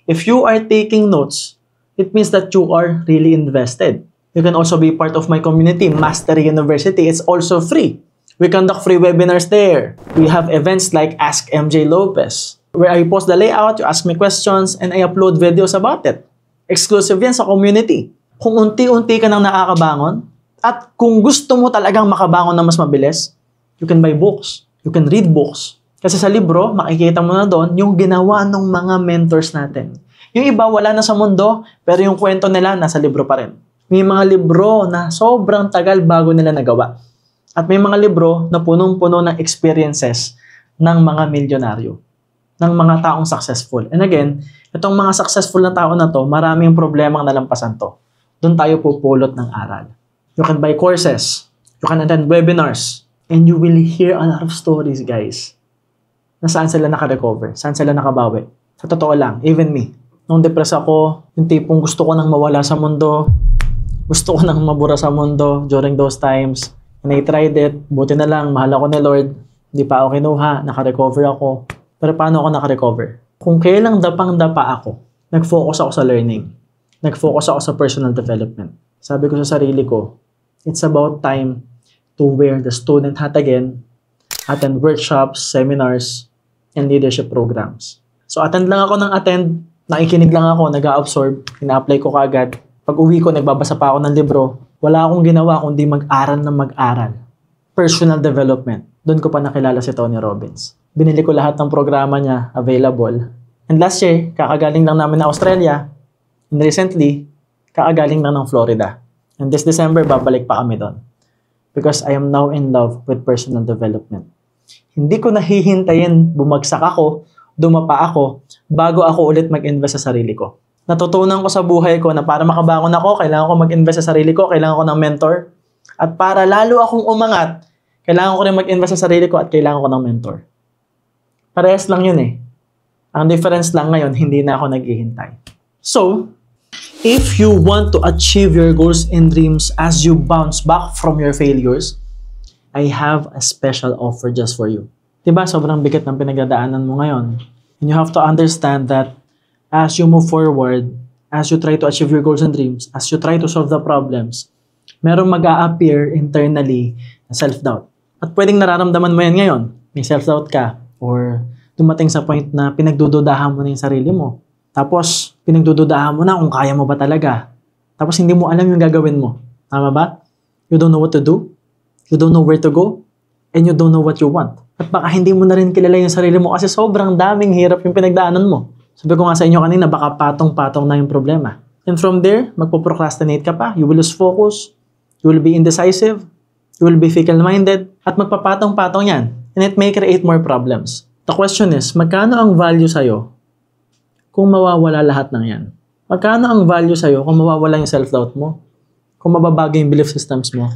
If you are taking notes, it means that you are really invested. You can also be part of my community, Mastery University. It's also free. We conduct free webinars there. We have events like Ask MJ Lopez, where I post the layout, you ask me questions, and I upload videos about it. Exclusive yan sa community. Kung unti-unti ka nang nakakabangon, at kung gusto mo talagang makabangon na mas mabilis, you can buy books. You can read books. Kasi sa libro, makikita mo na doon yung ginawa ng mga mentors natin. Yung iba, wala na sa mundo, pero yung kwento nila nasa libro pa rin. May mga libro na sobrang tagal bago nila nagawa. At may mga libro na punong-puno ng experiences ng mga milyonaryo, ng mga taong successful. And again, itong mga successful na tao na to, maraming problemang nalampasan to. Doon tayo pupulot ng aral. You can buy courses, you can attend webinars, and you will hear a lot of stories, guys, na saan sila naka-recover, saan sila nakabawi. Sa totoo lang, even me, nung depressed ako, yung tipong gusto ko nang mawala sa mundo, gusto ko nang mabura sa mundo during those times, and I tried it, buti na lang, mahal ako ni Lord, hindi pa ako kinuha, naka-recover ako. Pero paano ako naka-recover? Kung kailang dapang-dapa ako, nag-focus ako sa learning. Nag-focus ako sa personal development. Sabi ko sa sarili ko, it's about time to wear the student hat again, attend workshops, seminars, and leadership programs. So attend lang ako ng attend, nakikinig lang ako, nag-a-absorb, ina-apply ko kaagad. Pag uwi ko, nagbabasa pa ako ng libro. Wala akong ginawa kundi mag-aral na mag-aral. Personal development. Doon ko pa nakilala si Tony Robbins. Binili ko lahat ng programa niya available. And last year, kakagaling lang namin na Australia. And recently, kakagaling lang ng Florida. And this December, babalik pa kami doon. Because I am now in love with personal development. Hindi ko nahihintayin bumagsak ako, dumapa ako, bago ako ulit mag-invest sa sarili ko. Natutunan ko sa buhay ko na para makabangon ako, kailangan ko mag-invest sa sarili ko, kailangan ko ng mentor. At para lalo akong umangat, kailangan ko rin mag-invest sa sarili ko at kailangan ko ng mentor. Parehas lang yun eh. Ang difference lang ngayon, hindi na ako naghihintay. So, If you want to achieve your goals and dreams as you bounce back from your failures, I have a special offer just for you. Diba, sobrang bigat ng pinagdadaanan mo ngayon. And you have to understand that as you move forward, as you try to achieve your goals and dreams, as you try to solve the problems, merong mag-a-appear internally na self-doubt. At pwedeng nararamdaman mo yan ngayon. May self-doubt ka or dumating sa point na pinagdududahan mo na yung sarili mo. Tapos, pinagdududahan mo na kung kaya mo ba talaga. Tapos, hindi mo alam yung gagawin mo. Tama ba? You don't know what to do. You don't know where to go. And you don't know what you want. At baka hindi mo na rin kilala yung sarili mo kasi sobrang daming hirap yung pinagdaanan mo. Sabi ko nga sa inyo kanina, baka patong-patong na yung problema. And from there, magpo-procrastinate ka pa. You will lose focus. You will be indecisive. You will be fickle-minded. At magpapatong-patong yan. And it may create more problems. The question is, magkano ang value sa'yo kung mawawala lahat ng yan? Magkano ang value sa'yo kung mawawala yung self-doubt mo? Kung mababago yung belief systems mo?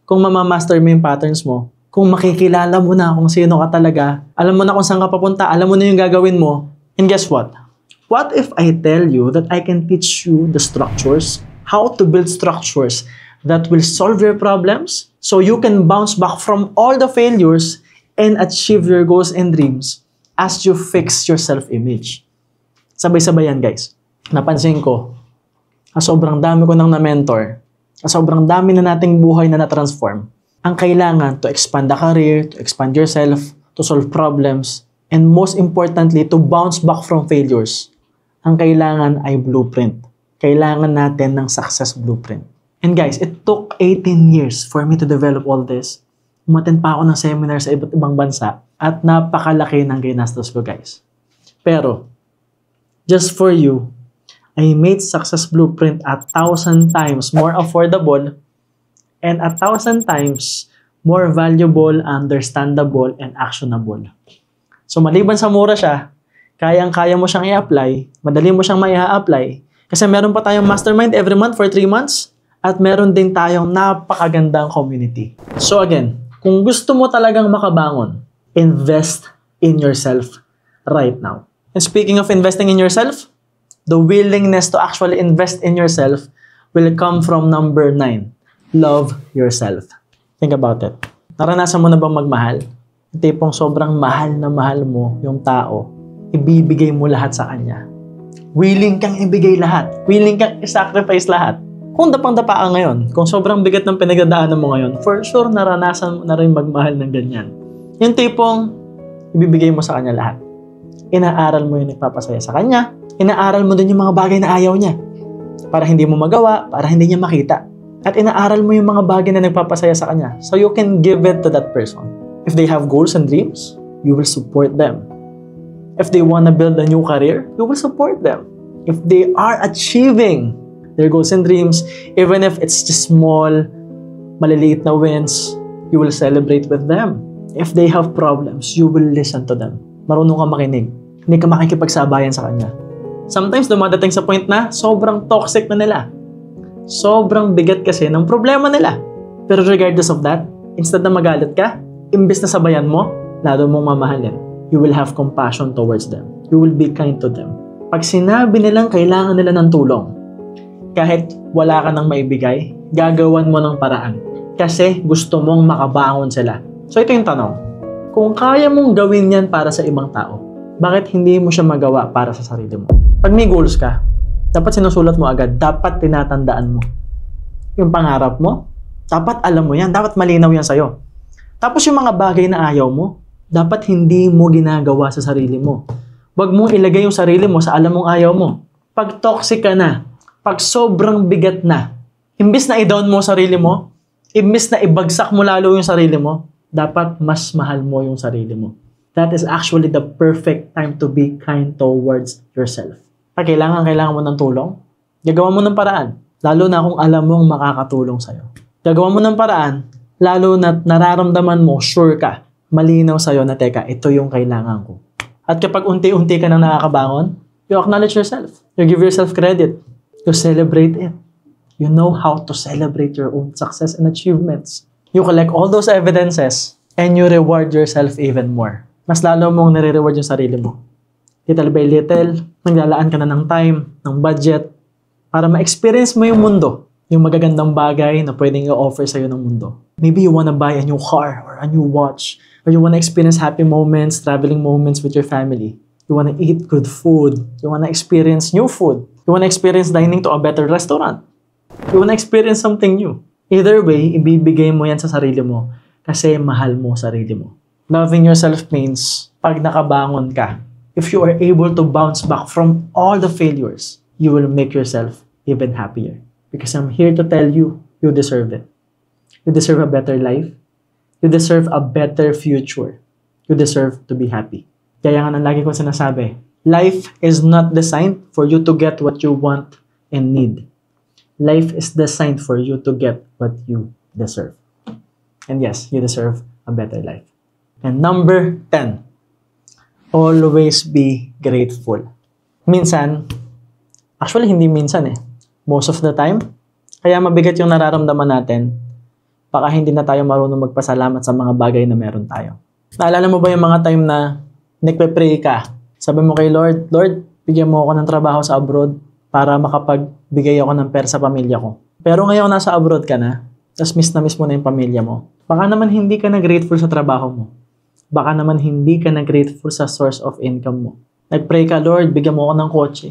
Kung mamamaster mo yung patterns mo? Kung makikilala mo na kung sino ka talaga? Alam mo na kung saan ka papunta? Alam mo na yung gagawin mo? And guess what? What if I tell you that I can teach you the structures, how to build structures that will solve your problems so you can bounce back from all the failures and achieve your goals and dreams as you fix your self-image? Sabay-sabay yan, guys. Napansin ko, sobrang dami ko nang na-mentor, sobrang dami na nating buhay na na-transform. Ang kailangan to expand the career, to expand yourself, to solve problems, and most importantly, to bounce back from failures. Ang kailangan ay blueprint. Kailangan natin ng success blueprint. And guys, it took 18 years for me to develop all this. Umattend pa ako ng seminar sa iba't ibang bansa at napakalaki ng ginastos ko, guys. Pero, just for you, I made success blueprint 1,000 times more affordable and 1,000 times more valuable, understandable, and actionable. So, maliban sa mura siya, kayang-kaya mo siyang i-apply, madali mo siyang mai-apply, kasi meron pa tayong mastermind every month for 3 months, at meron din tayong napakagandang community. So again, kung gusto mo talagang makabangon, invest in yourself right now. And speaking of investing in yourself, the willingness to actually invest in yourself will come from number 9. Love yourself. Think about it. Naranasan mo na bang magmahal? Yung tipong sobrang mahal na mahal mo yung tao, ibibigay mo lahat sa kanya. Willing kang ibigay lahat. Willing kang i-sacrifice lahat. Kung dapang-dapa ka ngayon, kung sobrang bigat ng pinagdadaanan mo ngayon, for sure naranasan mo na rin magmahal ng ganyan. Yung tipong ibibigay mo sa kanya lahat. Inaaral mo yung nagpapasaya sa kanya. Inaaral mo din yung mga bagay na ayaw niya. Para hindi mo magawa, para hindi niya makita. At inaaral mo yung mga bagay na nagpapasaya sa kanya. So you can give it to that person. If they have goals and dreams, you will support them. If they want to build a new career, you will support them. If they are achieving their goals and dreams, even if it's just small, maliliit na wins, you will celebrate with them. If they have problems, you will listen to them. Marunong ka makinig. Hindi ka makikipagsabayan sa kanya. Sometimes dumadating sa point na sobrang toxic na nila. Sobrang bigat kasi ng problema nila. Pero regardless of that, instead na magalit ka, imbes na sabayan mo, lalo mong mamahalin. You will have compassion towards them. You will be kind to them. Pag sinabi nilang kailangan nila ng tulong, kahit wala ka nang maibigay, gagawan mo ng paraan. Kasi gusto mong makabangon sila. So ito yung tanong. Kung kaya mong gawin yan para sa ibang tao, bakit hindi mo siya magawa para sa sarili mo? Pag may goals ka, dapat sinusulat mo agad, dapat tinatandaan mo. Yung pangarap mo, dapat alam mo yan, dapat malinaw yan sa'yo. Tapos yung mga bagay na ayaw mo, dapat hindi mo ginagawa sa sarili mo. Huwag mong ilagay yung sarili mo sa alam mong ayaw mo. Pag toxic ka na, pag sobrang bigat na, imbis na i-down mo sarili mo, imbis na ibagsak mo lalo yung sarili mo, dapat mas mahal mo yung sarili mo. That is actually the perfect time to be kind towards yourself. Pag kailangan mo ng tulong, gagawa mo ng paraan. Lalo na kung alam mong makakatulong sa'yo. Gagawa mo ng paraan, lalo na nararamdaman mo, sure ka, malinaw sa'yo na, teka, ito yung kailangan ko. At kapag unti-unti ka nang nakakabangon, you acknowledge yourself. You give yourself credit. You celebrate it. You know how to celebrate your own success and achievements. You collect all those evidences and you reward yourself even more. Mas lalo mong nire-reward yung sarili mo. Little by little, naglalaan ka na ng time, ng budget, Para ma-experience mo yung mundo, yung magagandang bagay na pwedeng i-offer sa'yo ng mundo. Maybe you wanna buy a new car or a new watch, or you wanna experience happy moments, traveling moments with your family. You wanna eat good food. You wanna experience new food. You wanna experience dining to a better restaurant. You wanna experience something new. Either way, ibibigay mo yan sa sarili mo kasi mahal mo sarili mo. Loving yourself means pag nakabangon ka, if you are able to bounce back from all the failures, you will make yourself even happier. Because I'm here to tell you, you deserve it. You deserve a better life. You deserve a better future. You deserve to be happy. Kaya nga nang lagi ko sinasabi, life is not designed for you to get what you want and need. Life is designed for you to get what you deserve. And yes, you deserve a better life. And number 10, always be grateful. Minsan, actually hindi minsan most of the time, kaya mabigat yung nararamdaman natin, baka hindi na tayo marunong magpasalamat sa mga bagay na meron tayo. Naalala mo ba yung mga time na nagpe-pray ka? Sabi mo kay Lord, Lord, bigyan mo ako ng trabaho sa abroad para makapagbigay ako ng pera sa pamilya ko. Pero ngayon nasa abroad ka na, tapos miss na miss mo na yung pamilya mo. Baka naman hindi ka na grateful sa trabaho mo. Baka naman hindi ka na grateful sa source of income mo. Nag-pray ka, Lord, bigyan mo ako ng kotse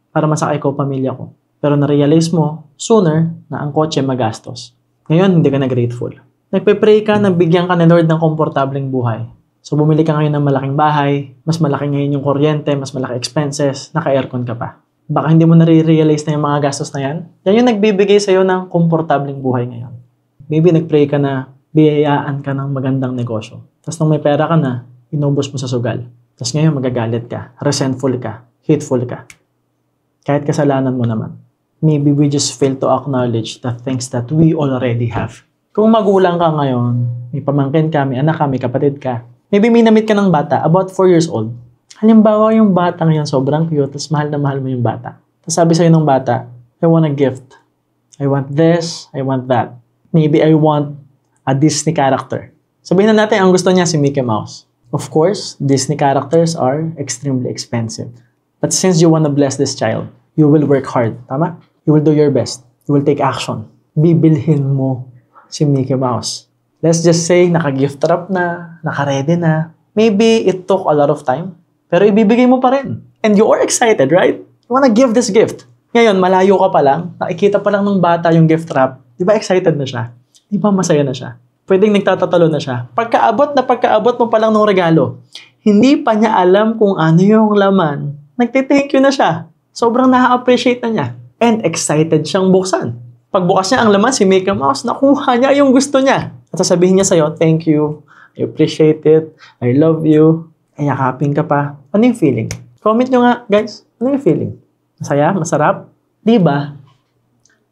para masakay ko pamilya ko. Pero na-realize mo sooner na ang kotse magastos. Ngayon, hindi ka na grateful. Nagpe-pray ka na bigyan ka ni Lord ng komportableng buhay. So, bumili ka ngayon ng malaking bahay, mas malaki ngayon yung kuryente, mas malaki expenses, naka-aircon ka pa. Baka hindi mo na-realize na yung mga gastos na yan. Yan yung nagbibigay sa'yo ng komportableng buhay ngayon. Maybe nag-pray ka na biyayaan ka ng magandang negosyo. Tapos nung may pera ka na, inubos mo sa sugal. Tapos ngayon magagalit ka, resentful ka, hateful ka. Kahit kasalanan mo naman. Maybe we just fail to acknowledge the things that we already have. Kung magulang ka ngayon, may pamangkin ka, may anak ka, may kapatid ka, maybe may namit ka ng bata, about 4 years old. Halimbawa, yung bata ngayon sobrang cute, tapos mahal na mahal mo yung bata. Tapos sabi sa'yo ng bata, I want a gift. I want this, I want that. Maybe I want a Disney character. Sabihin na natin, ang gusto niya si Mickey Mouse. Of course, Disney characters are extremely expensive. But since you want to bless this child, you will work hard. Tama? You will do your best. You will take action. Bibilhin mo si Mickey Mouse. Let's just say, naka-gift wrap na, naka-ready na. Maybe it took a lot of time. Pero ibibigay mo pa rin. And you are excited, right? You wanna give this gift. Ngayon, malayo ka pa lang, nakikita pa lang ng bata yung gift wrap. Di ba excited na siya? Di ba masaya na siya? Pwedeng nagtatatalo na siya. Pagkaabot mo pa lang ng regalo, hindi pa niya alam kung ano yung laman. Nagte-thank you na siya. Sobrang na-appreciate na niya. And excited siyang buksan. Pagbukas niya ang laman, si Mickey Mouse, nakuha niya yung gusto niya. At sasabihin niya sa'yo, thank you, I appreciate it, I love you. Ay, yakapin ka pa. Ano yung feeling? Comment nyo nga, guys. Ano yung feeling? Masaya? Masarap? Diba?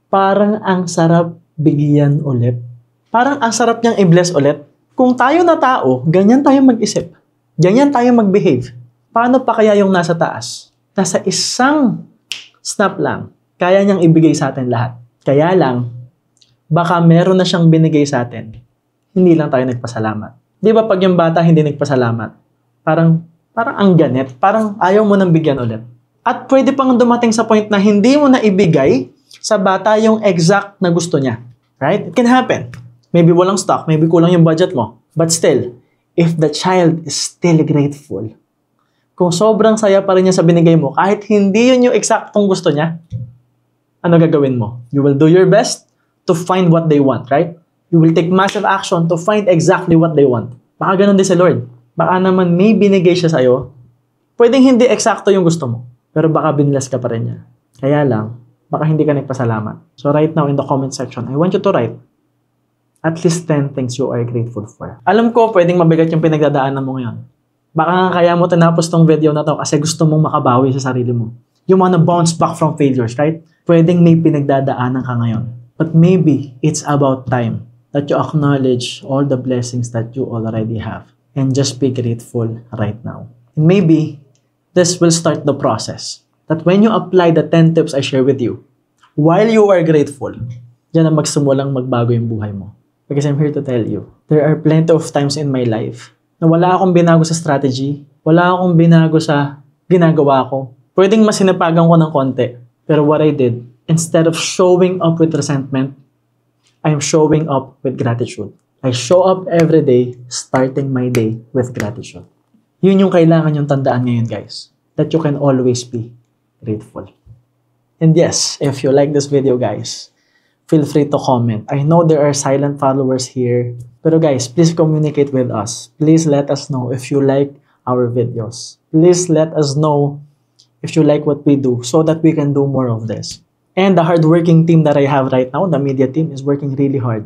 Parang ang sarap bigyan ulit. Parang ang sarap niyang i-bless ulit. Kung tayo na tao, ganyan tayo mag-isip. Ganyan tayo mag-behave. Paano pa kaya yung nasa taas? Nasa isang snap lang, kaya niyang ibigay sa atin lahat. Kaya lang, baka meron na siyang binigay sa atin. Hindi lang tayo nagpasalamat. Di ba pag yung bata hindi nagpasalamat? Parang ang ganit. Parang ayaw mo nang bigyan ulit. At pwede pang dumating sa point na hindi mo na ibigay sa bata yung exact na gusto niya. Right? It can happen. Maybe walang stock, maybe kulang yung budget mo. But still, if the child is still grateful, kung sobrang saya pa rin niya sa binigay mo, kahit hindi yun yung eksaktong gusto niya, ano gagawin mo? You will do your best to find what they want, right? You will take massive action to find exactly what they want. Baka ganun din si Lord. Baka naman may binigay siya sa'yo, pwedeng hindi eksakto yung gusto mo, pero baka binless ka pa rin niya. Kaya lang, baka hindi ka nagpasalamat. So right now in the comment section, I want you to write at least 10 things you are grateful for. Alam ko, pwedeng mabigat yung pinagdadaanan mo ngayon. Baka nga kaya mo tinapos tong video na to kasi gusto mong makabawi sa sarili mo. You wanna bounce back from failures, right? Pwedeng may pinagdadaanan ka ngayon. But maybe it's about time that you acknowledge all the blessings that you already have. And just be grateful right now. And maybe this will start the process that when you apply the 10 tips I share with you, while you are grateful, diyan na magsimulang magbago yung buhay mo. Because I'm here to tell you, there are plenty of times in my life na wala akong binago sa strategy, wala akong binago sa ginagawa ko. Pwedeng masinapagan ko ng konti, Pero what I did, instead of showing up with resentment, I am showing up with gratitude. I show up every day, starting my day with gratitude. Yun yung kailangan yung tandaan ngayon, guys. That you can always be grateful. And yes, if you like this video, guys, feel free to comment. I know there are silent followers here. Pero guys, please communicate with us. Please let us know if you like our videos. Please let us know if you like what we do so that we can do more of this. And the hardworking team that I have right now, the media team, is working really hard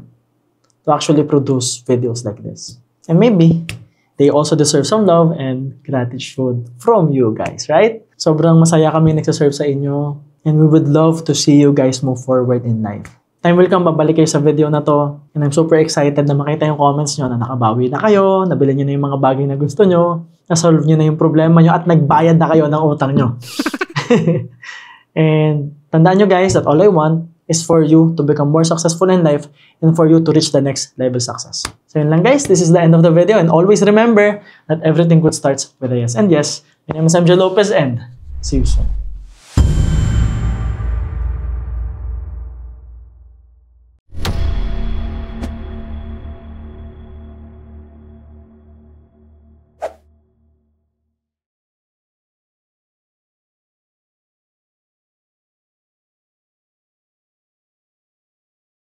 to actually produce videos like this. And maybe they also deserve some love and gratitude from you guys, right? Sobrang masaya kami nagsaserve sa inyo and we would love to see you guys move forward in life. Time will come, babalik kayo sa video na to and I'm super excited na makita yung comments nyo na nakabawi na kayo, nabili nyo na yung mga bagay na gusto nyo, nasolve nyo na yung problema nyo at nagbayad na kayo ng utang nyo. And tandaan nyo guys that all I want is for you to become more successful in life and for you to reach the next level success. So yun lang guys, this is the end of the video and always remember that everything good starts with a yes. And yes, my name is MJ Lopez and see you soon.